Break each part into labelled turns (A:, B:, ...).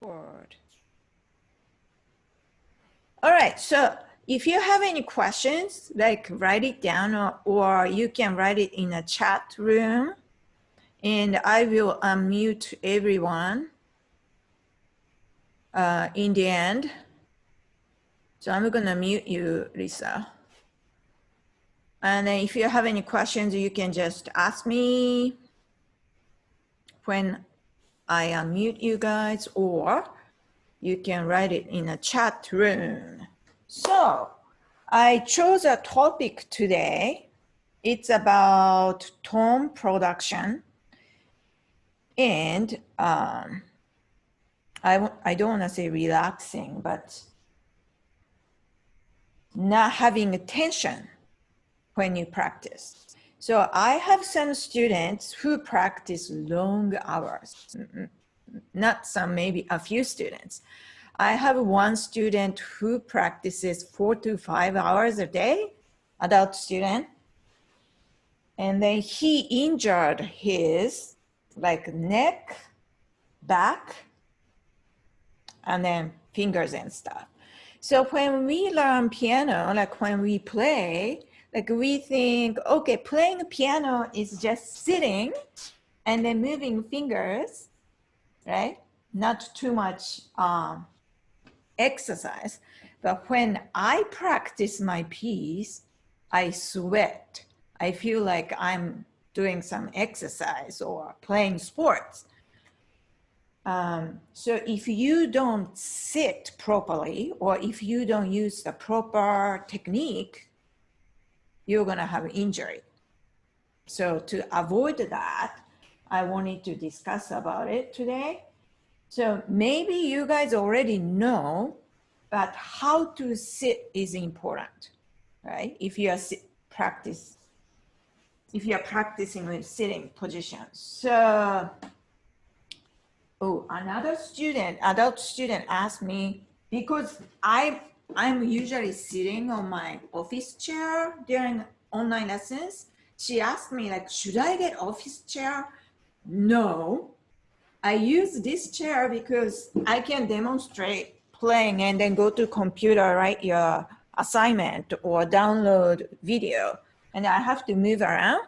A: Word. All right, so if you have any questions, like write it down or you can write it in a chat room and I will unmute everyone in the end. So I'm gonna mute you, Lisa. And if you have any questions, you can just ask me when I unmute you guys, or you can write it in a chat room. So I chose a topic today. It's about tone production. And I don't want to say relaxing, but not having tension when you practice. So I have some students who practice long hours, not some, maybe a few students. I have one student who practices 4 to 5 hours a day, adult student. And then he injured his like neck, back, and then fingers and stuff. So when we learn piano, like when we play, like we think, okay, playing piano is just sitting and then moving fingers, right? Not too much exercise. But when I practice my piece, I sweat. I feel like I'm doing some exercise or playing sports. So if you don't sit properly, or if you don't use the proper technique, you're gonna have injury. So to avoid that, I wanted to discuss about it today. So maybe you guys already know, but how to sit is important, right? If you are practicing with sitting positions. So, another student, adult student asked me, because I'm usually sitting on my office chair during online lessons. She asked me, like, should I get office chair? No, I use this chair because I can demonstrate playing and then go to computer, write your assignment or download video, and I have to move around.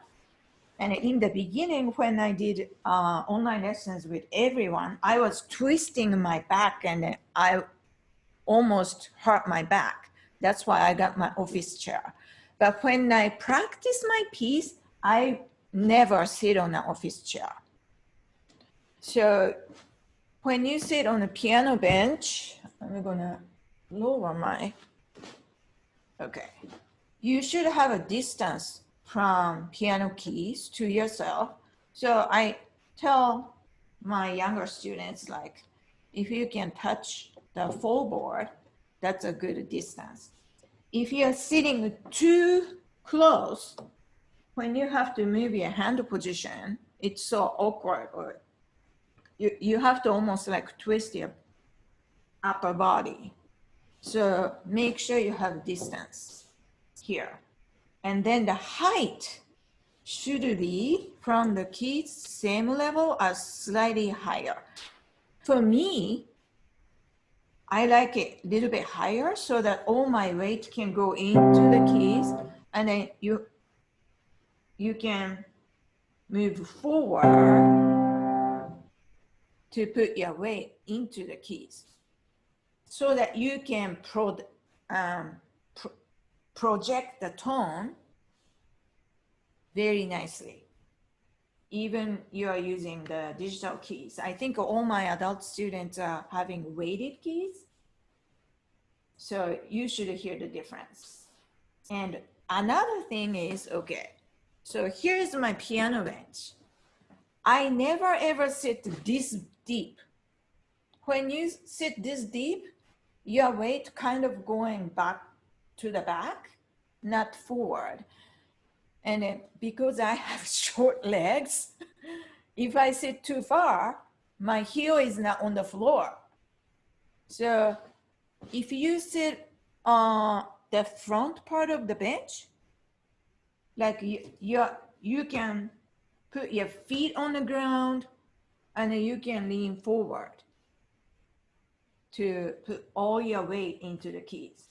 A: And in the beginning, when I did online lessons with everyone, I was twisting my back and I almost hurt my back. That's why I got my office chair. But when I practice my piece, I never sit on an office chair. So when you sit on a piano bench, I'm gonna lower my, okay. You should have a distance from piano keys to yourself. So I tell my younger students, like, if you can touch the floorboard, that's a good distance. If you're sitting too close, when you have to move your hand position, it's so awkward, or you have to almost like twist your upper body. So make sure you have distance here. And then the height should be from the keys same level as slightly higher. For me, I like it a little bit higher so that all my weight can go into the keys, and then you can move forward to put your weight into the keys so that you can project the tone very nicely. Even you are using the digital keys. I think all my adult students are having weighted keys. So you should hear the difference. And another thing is, okay, so here's my piano bench. I never ever sit this deep. When you sit this deep, your weight kind of going back to the back, not forward. And then because I have short legs, if I sit too far, my heel is not on the floor. So if you sit on the front part of the bench, like you can put your feet on the ground and you can lean forward. to put all your weight into the keys.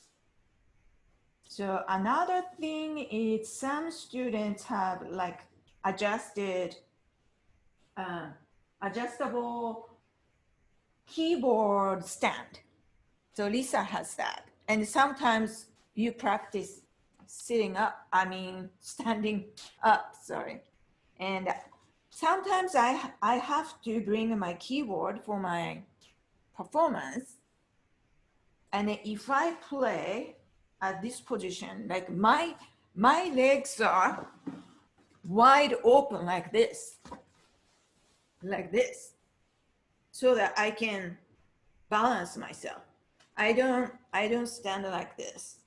A: So another thing is some students have like adjustable keyboard stand. So Lisa has that. And sometimes you practice standing up, sorry. And sometimes I have to bring my keyboard for my performance. And if I play at this position, like my legs are wide open like this, so that I can balance myself. I don't stand like this.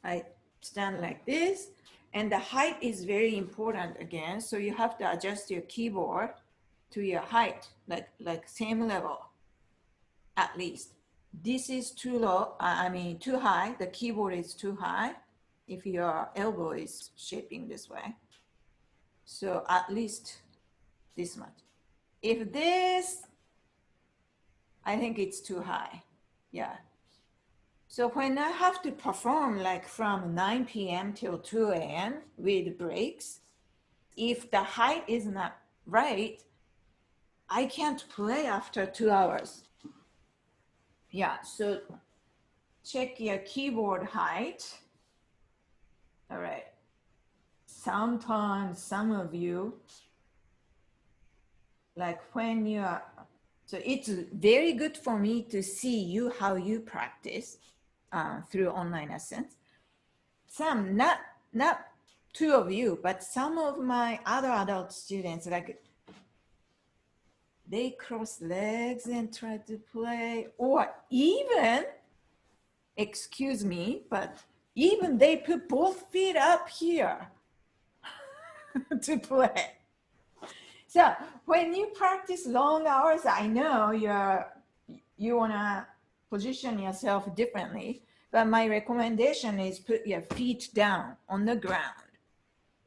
A: I stand like this, and the height is very important again. So you have to adjust your keyboard to your height, like same level, at least. This is too low, too high. The keyboard is too high if your elbow is shaping this way. So at least this much. If this, I think it's too high. Yeah. So when I have to perform like from 9 p.m. till 2 a.m. with breaks, if the height is not right, I can't play after 2 hours. Yeah, so check your keyboard height. All right. Sometimes some of you, like when you are, so it's very good for me to see you how you practice through online lessons. Some, not two of you, but some of my other adult students, like they cross legs and try to play, or even, excuse me, but even they put both feet up here to play. So when you practice long hours, I know you wanna position yourself differently, but my recommendation is put your feet down on the ground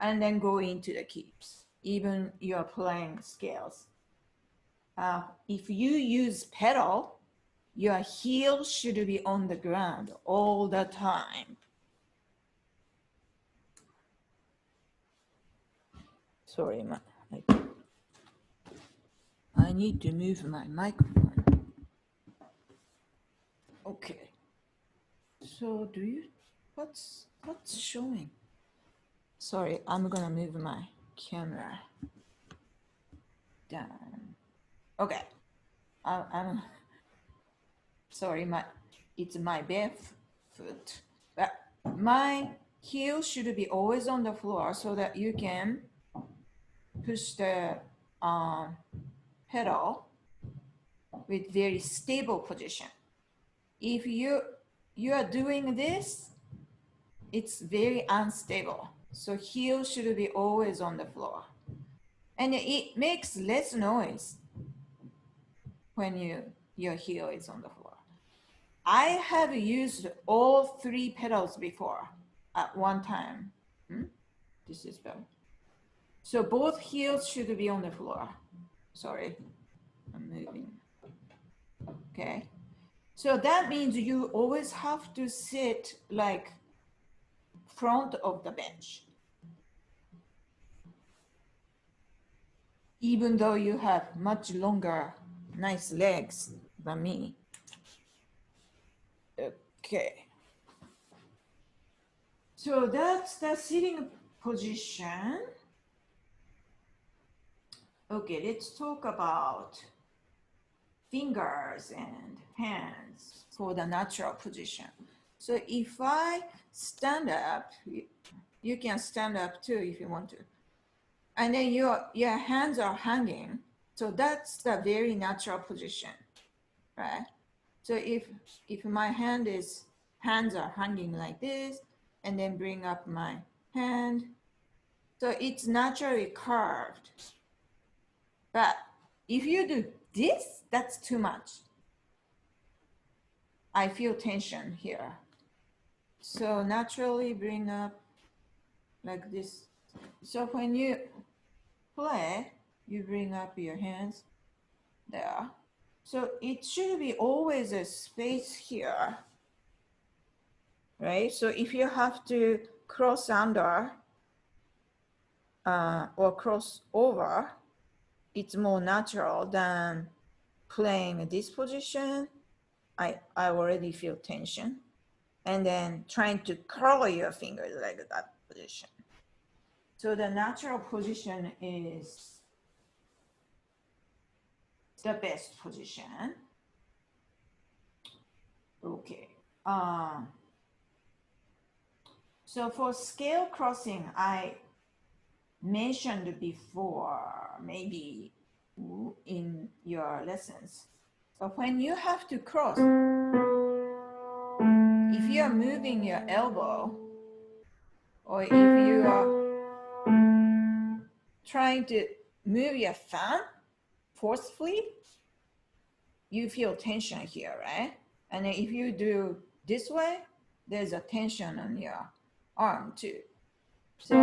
A: and then go into the keys, even you're playing scales. If you use pedal, your heel should be on the ground all the time. Sorry, I need to move my microphone. Okay. So what's showing? Sorry, I'm gonna move my camera down. Okay. I'm sorry, it's my bare foot. But my heel should be always on the floor so that you can push the pedal with very stable position. If you are doing this, it's very unstable. So heel should be always on the floor. And it makes less noise when your heel is on the floor. I have used all three pedals before at one time. This is better. So both heels should be on the floor. Sorry, I'm moving. Okay. So that means you always have to sit like front of the bench. Even though you have much longer, nice legs than me. Okay. So that's the sitting position. Okay, let's talk about fingers and hands for the natural position. So if I stand up, you can stand up too if you want to. And then your hands are hanging. So that's the very natural position, right? So if my hands are hanging like this, and then bring up my hand, so it's naturally curved. But if you do this, that's too much. I feel tension here. So naturally bring up like this. So when you play, you bring up your hands there. So it should be always a space here, right? So if you have to cross under or cross over, it's more natural than playing this position. I already feel tension. And then trying to curl your fingers like that position. So the natural position is the best position. Okay. So for scale crossing, I mentioned before, maybe in your lessons. But when you have to cross, if you are moving your elbow, or if you are trying to move your thumb forcefully, you feel tension here, right? And then if you do this way, there's a tension on your arm too. So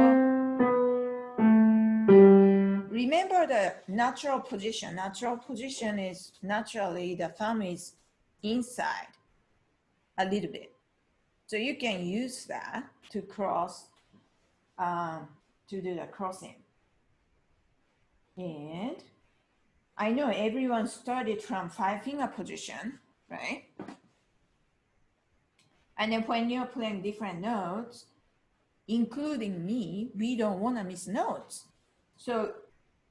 A: remember the natural position. Natural position is naturally the thumb is inside a little bit. So you can use that to cross, to do the crossing. And I know everyone started from 5-finger position, right? And then when you're playing different notes, including me, we don't want to miss notes. So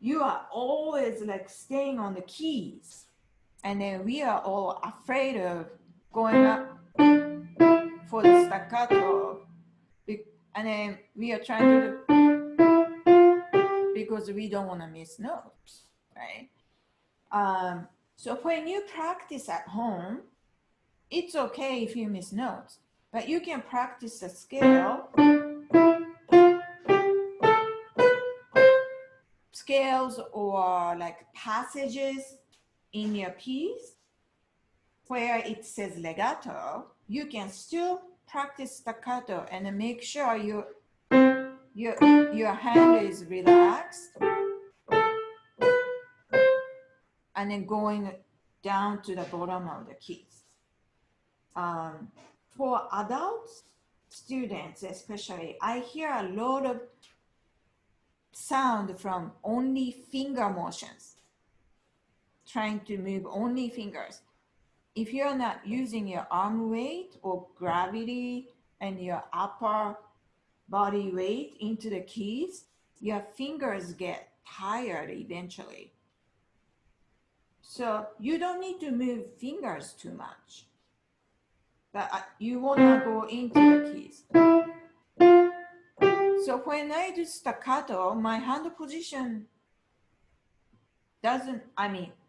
A: you are always like staying on the keys. And then we are all afraid of going up for the staccato. And then we are trying to do, because we don't want to miss notes, right? So when you practice at home, it's okay if you miss notes, but you can practice the scale, scales or like passages in your piece where it says legato. You can still practice staccato and make sure your hand is relaxed and then going down to the bottom of the keys. For adults, students especially, I hear a lot of sound from only finger motions, trying to move only fingers. If you're not using your arm weight or gravity and your upper body weight into the keys, your fingers get tired eventually. So you don't need to move fingers too much, but you want to go into the keys. So when I do staccato, my hand position doesn't,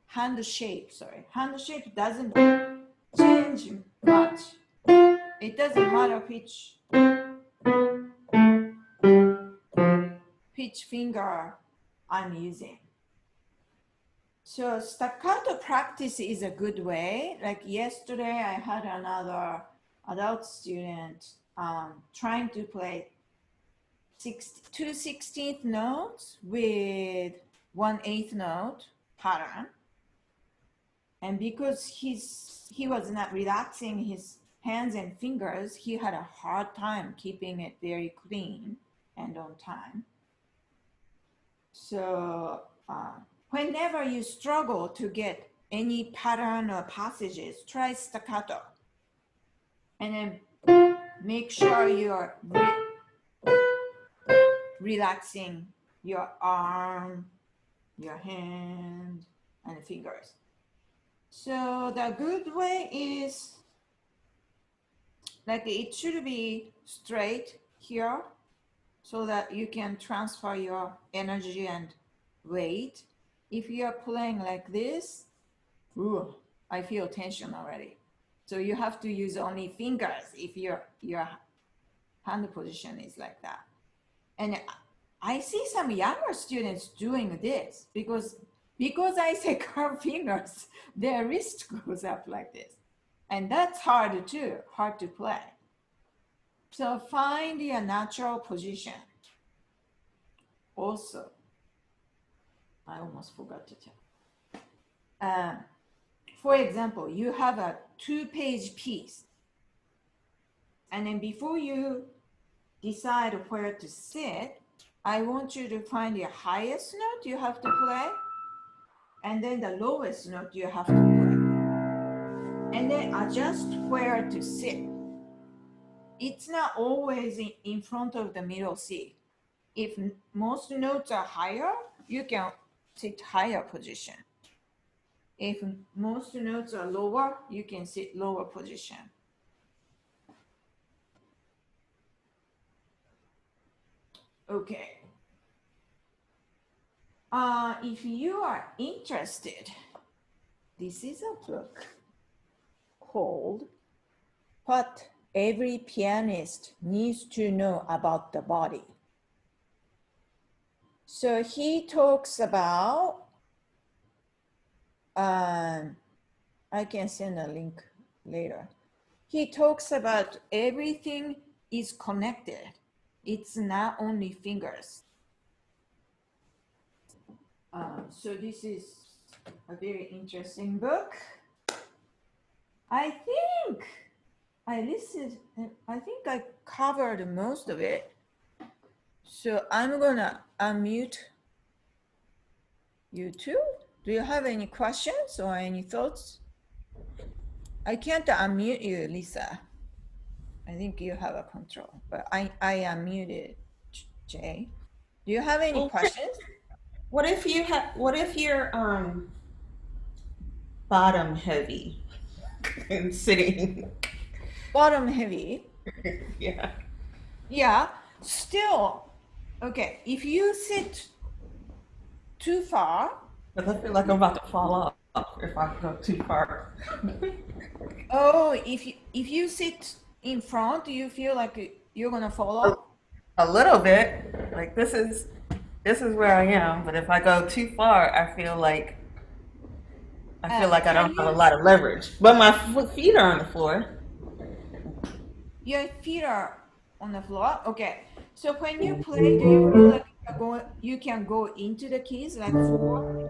A: hand shape doesn't change much. It doesn't matter which finger I'm using. So staccato practice is a good way. Like yesterday, I had another adult student trying to play 2/16 notes with 1/8 note pattern. And because he was not relaxing his hands and fingers, he had a hard time keeping it very clean and on time. So whenever you struggle to get any pattern or passages, try staccato. And then make sure you're relaxing your arm, your hand, and fingers. So the good way is like it should be straight here so that you can transfer your energy and weight. If you're playing like this, ooh, I feel tension already. So you have to use only fingers if your hand position is like that. And I see some younger students doing this because I say curve fingers, their wrist goes up like this. And that's hard too, hard to play. So find your natural position. Also, I almost forgot to tell. for example, you have a 2-page piece, and then before you decide where to sit, I want you to find the highest note you have to play, and then the lowest note you have to play, and then adjust where to sit. It's not always in front of the middle C. If most notes are higher, you can sit higher position. If most notes are lower, you can sit lower position. Okay. If you are interested, this is a book called What Every Pianist Needs to Know About the Body. So he talks about, I can send a link later. He talks about everything is connected. It's not only fingers. So this is a very interesting book. I think I covered most of it. So I'm gonna unmute you too. Do you have any questions or any thoughts? I can't unmute you, Lisa. I think you have a control, but I unmuted Jay. Do you have any questions?
B: What if you're bottom heavy and sitting?
A: Bottom heavy.
B: Yeah.
A: Yeah, still, okay, if you sit too far.
B: Because I feel like I'm about to fall off if I go too far.
A: Oh, if you sit in front, you feel like you're gonna fall
B: a,
A: off?
B: a little bit. Like this is where I am, but if I go too far, I feel like I
A: Can
B: don't have a
A: you,
B: lot of leverage. But my feet are on the floor.
A: your feet are on the floor? Okay. So when you play, do you feel like you can go into the keys like forward?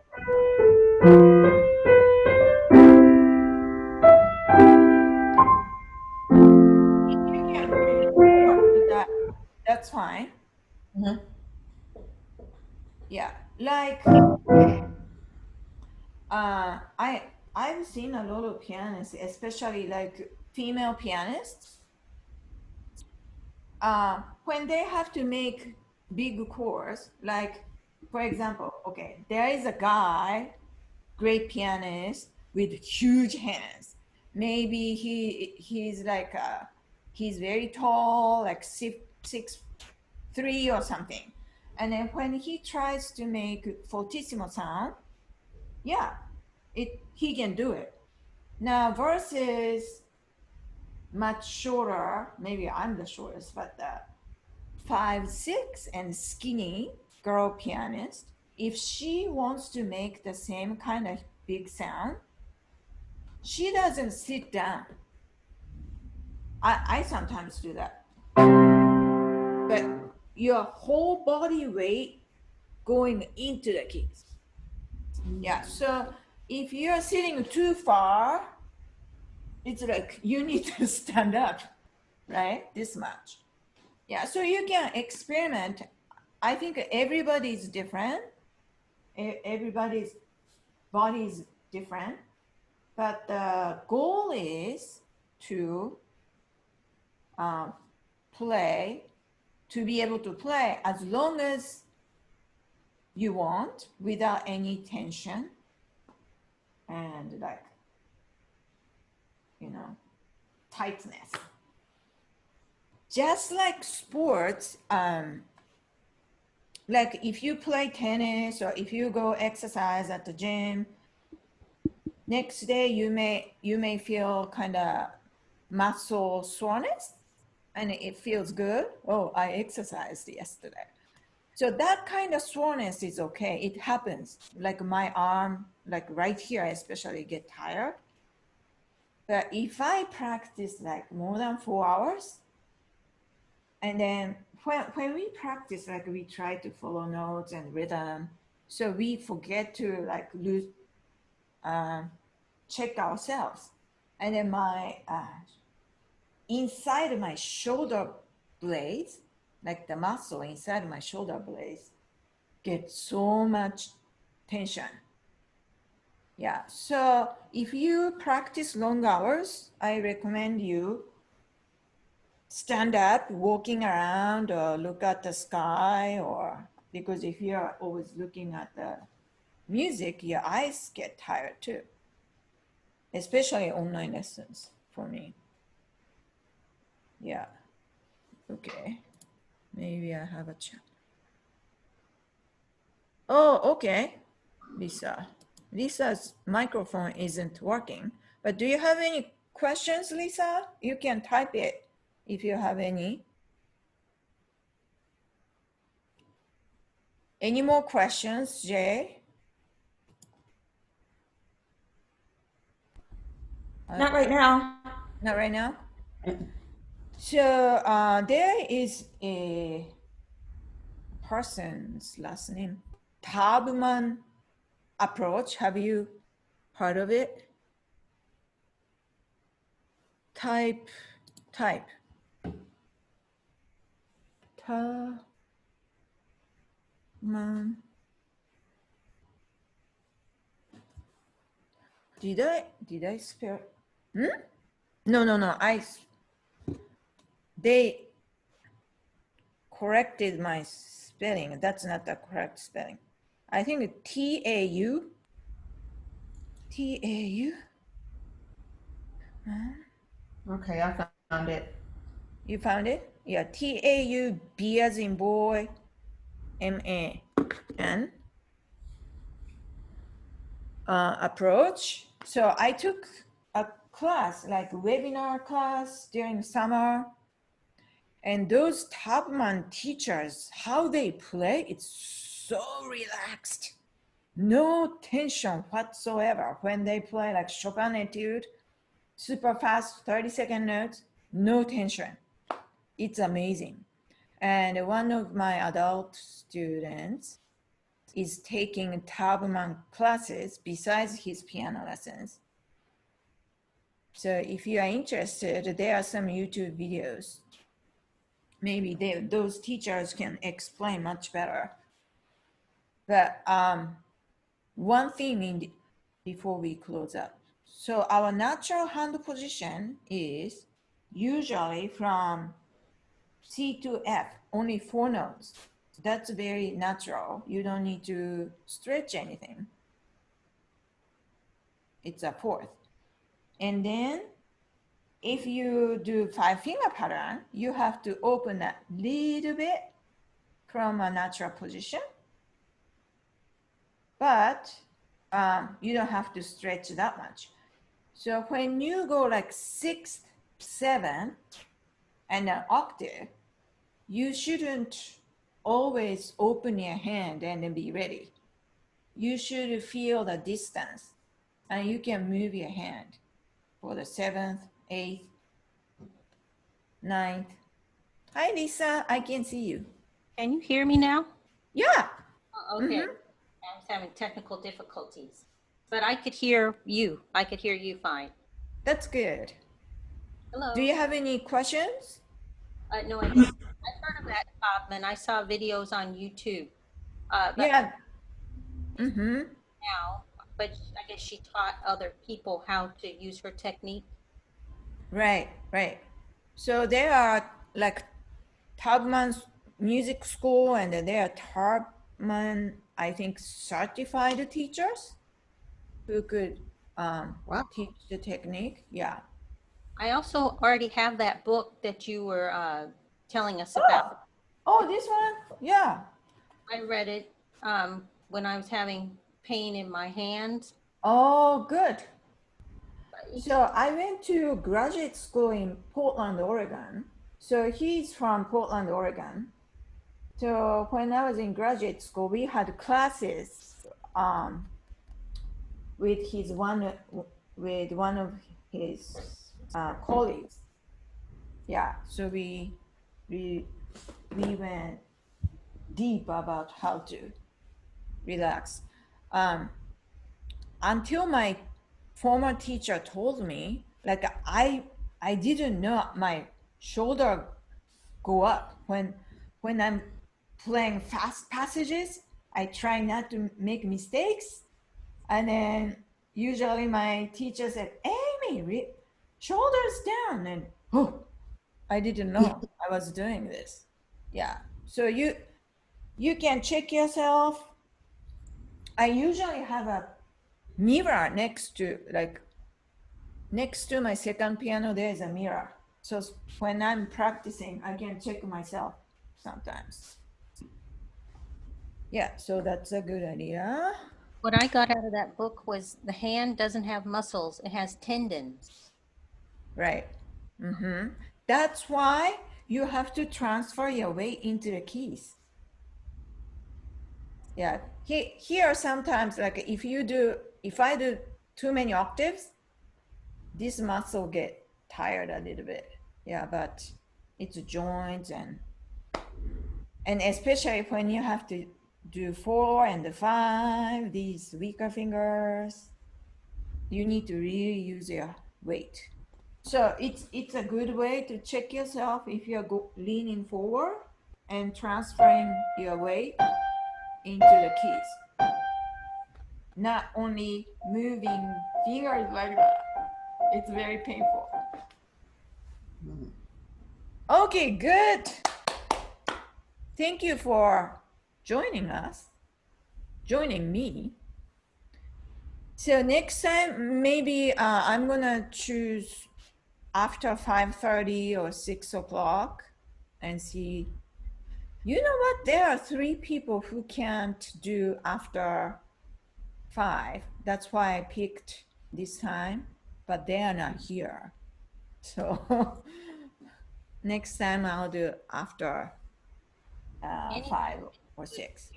A: If you can move forward, that's fine.
B: Mhm.
A: Yeah. Like I've seen a lot of pianists, especially like female pianists, when they have to make big chords, like for example, okay, there is a guy, great pianist with huge hands. Maybe he's like he's very tall, like 6'3" or something. And then when he tries to make fortissimo sound, yeah, he can do it. Now versus much shorter, maybe I'm the shortest, but 5'6" and skinny girl pianist, if she wants to make the same kind of big sound, she doesn't sit down. I sometimes do that. But your whole body weight going into the keys. Yeah, so if you're sitting too far, it's like you need to stand up, right? This much. Yeah, so you can experiment. I think everybody's different. Everybody's body is different, but the goal is to um, play, to be able to play as long as you want without any tension and like, you know, tightness. Just like sports, like if you play tennis or if you go exercise at the gym, next day you may feel kind of muscle soreness and it feels good. Oh, I exercised yesterday. So that kind of soreness is okay. It happens. Like my arm, like right here, I especially get tired. But if I practice like more than 4 hours, and then when we practice, like we try to follow notes and rhythm, so we forget to like lose, check ourselves. And then my inside my shoulder blades, like the muscle inside my shoulder blades, get so much tension. Yeah, so if you practice long hours, I recommend you stand up, walking around, or look at the sky, or because if you're always looking at the music, your eyes get tired too, especially online lessons for me. Yeah. Okay. Maybe I have a chat. Oh, okay. Lisa. Lisa's microphone isn't working. But do you have any questions, Lisa? You can type it if you have any. Any more questions, Jay?
C: Not right now.
A: Not right now? So there is a person's last name, Taubman approach. Have you heard of it? Type. Taubman. Did I spell? No. They corrected my spelling. That's not the correct spelling. I think T-A-U.
B: Okay, I found it.
A: You found it? Yeah, T-A-U, B as in boy, M-A-N. Approach. So I took a class, like webinar class during summer. And those Topman teachers, how they play, it's so relaxed. No tension whatsoever when they play like Chopin etude, super fast 30-second notes, no tension. It's amazing. And one of my adult students is taking Taubman classes besides his piano lessons. So if you are interested, there are some YouTube videos. Maybe those teachers can explain much better. But one thing before we close up. So our natural hand position is usually from C to F, only 4 notes. That's very natural. You don't need to stretch anything. It's a fourth. And then if you do 5-finger pattern, you have to open a little bit from a natural position, but you don't have to stretch that much. So when you go like 6th, 7th, and an octave, you shouldn't always open your hand and then be ready. You should feel the distance, and you can move your hand for the 7th, 8th, 9th. Hi, Lisa, I can see you.
C: Can you hear me now?
A: Yeah.
C: Oh, okay. I was having technical difficulties, but I could hear you. I could hear you fine.
A: That's good.
C: Hello.
A: Do you have any questions?
C: No, I don't. I've heard of that, Topman. I saw videos on YouTube. But
A: Yeah.
C: now, but I guess she taught other people how to use her technique.
A: Right. So there are like Taubman's music school, and there are Taubman, I think, certified teachers who could
B: Wow.
A: teach the technique. Yeah.
C: I also already have that book that you were telling us about.
A: Oh, this one? Yeah.
C: I read it when I was having pain in my hands.
A: Oh, good. So I went to graduate school in Portland, Oregon. So he's from Portland, Oregon. So when I was in graduate school, we had classes with one of his colleagues. Yeah, so we went deep about how to relax. Until my former teacher told me, like I didn't know my shoulder go up when I'm playing fast passages. I try not to make mistakes, and then usually my teacher said, "Amy, shoulders down," and oh, I didn't know I was doing this. Yeah, so you can check yourself. I usually have a mirror next to my second piano. There is a mirror, so when I'm practicing, I can check myself sometimes. Yeah, so that's a good idea.
C: What I got out of that book was the hand doesn't have muscles, it has tendons.
A: Right. That's why you have to transfer your weight into the keys. Yeah. Here sometimes, like if I do too many octaves, this muscle get tired a little bit. Yeah, but it's joints and especially when you have to do 4 and 5, these weaker fingers, you need to really use your weight. So it's a good way to check yourself if you're leaning forward and transferring your weight into the keys. Not only moving fingers like that. It's very painful. Okay, good. Thank you for joining me. So next time, maybe I'm gonna choose after 5:30 or 6 o'clock and see. You know what? There are 3 people who can't do after 5. That's why I picked this time, but they are not here. So next time I'll do after 5 or 6.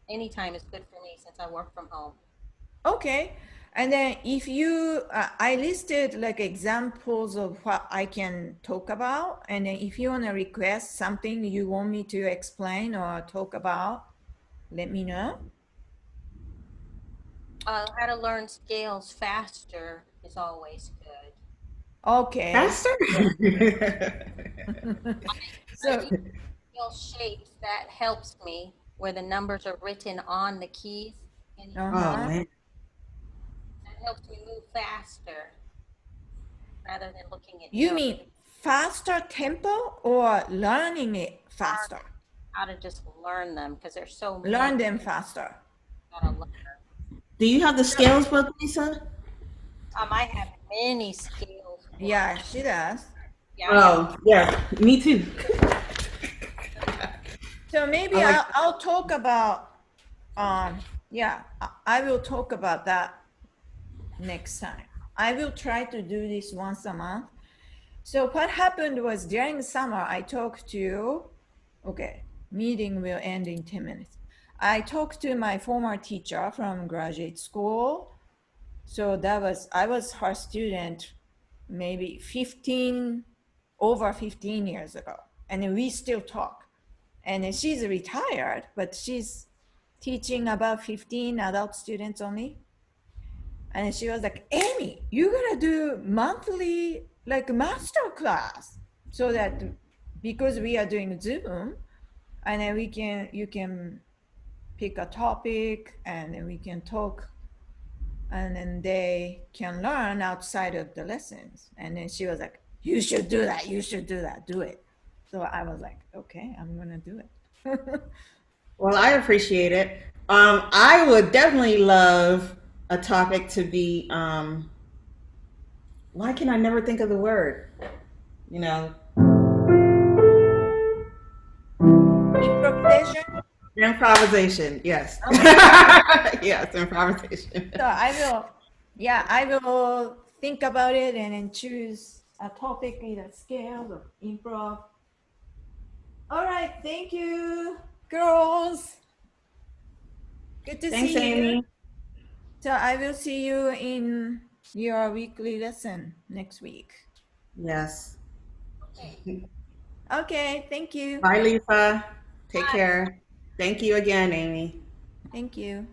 C: Anytime is good for me since I work from home.
A: Okay. And then if you, I listed like examples of what I can talk about. And then if you want to request something you want me to explain or talk about, let me know.
C: How to learn scales faster is always good.
A: Okay.
B: Faster?
A: So,
C: I use scale shapes that helps me where the numbers are written on the keys. And
B: Oh man.
C: that helps me move faster rather than looking at
A: you
C: notes.
A: mean faster tempo or learning it faster?
C: How to just learn them because there's so
A: Learn
C: many
A: them faster.
C: gotta learn.
B: Do you have the scales book, Lisa?
C: I have many scales.
A: Yeah, she does.
C: Yeah, I have.
B: Oh, yeah, me too.
A: So maybe
B: I like-
A: I'll talk about, yeah, I will talk about that next time. I will try to do this once a month. So what happened was during summer, I talked to, okay, meeting will end in 10 minutes. I talked to my former teacher from graduate school. So I was her student maybe over 15 years ago. And we still talk. And she's retired, but she's teaching about 15 adult students only. And she was like, "Amy, you gotta do monthly like master class so that because we are doing Zoom, and then you can pick a topic and then we can talk and then they can learn outside of the lessons." And then she was like, "You should do that, do it." So I was like, okay, I'm gonna do it.
B: Well, I appreciate it. I would definitely love a topic to be. Why can I never think of the word? You know,
A: Improvisation.
B: improvisation. Yes. Yes, improvisation.
A: So I will think about it and then choose a topic, either scales or improv. All right, thank you, girls. Good to
B: Thanks,
A: see you.
B: Amy.
A: So I will see you in your weekly lesson next week.
B: Yes.
A: Okay, thank you.
B: Bye, Lisa. Take care. Thank you again, Amy.
A: Thank you.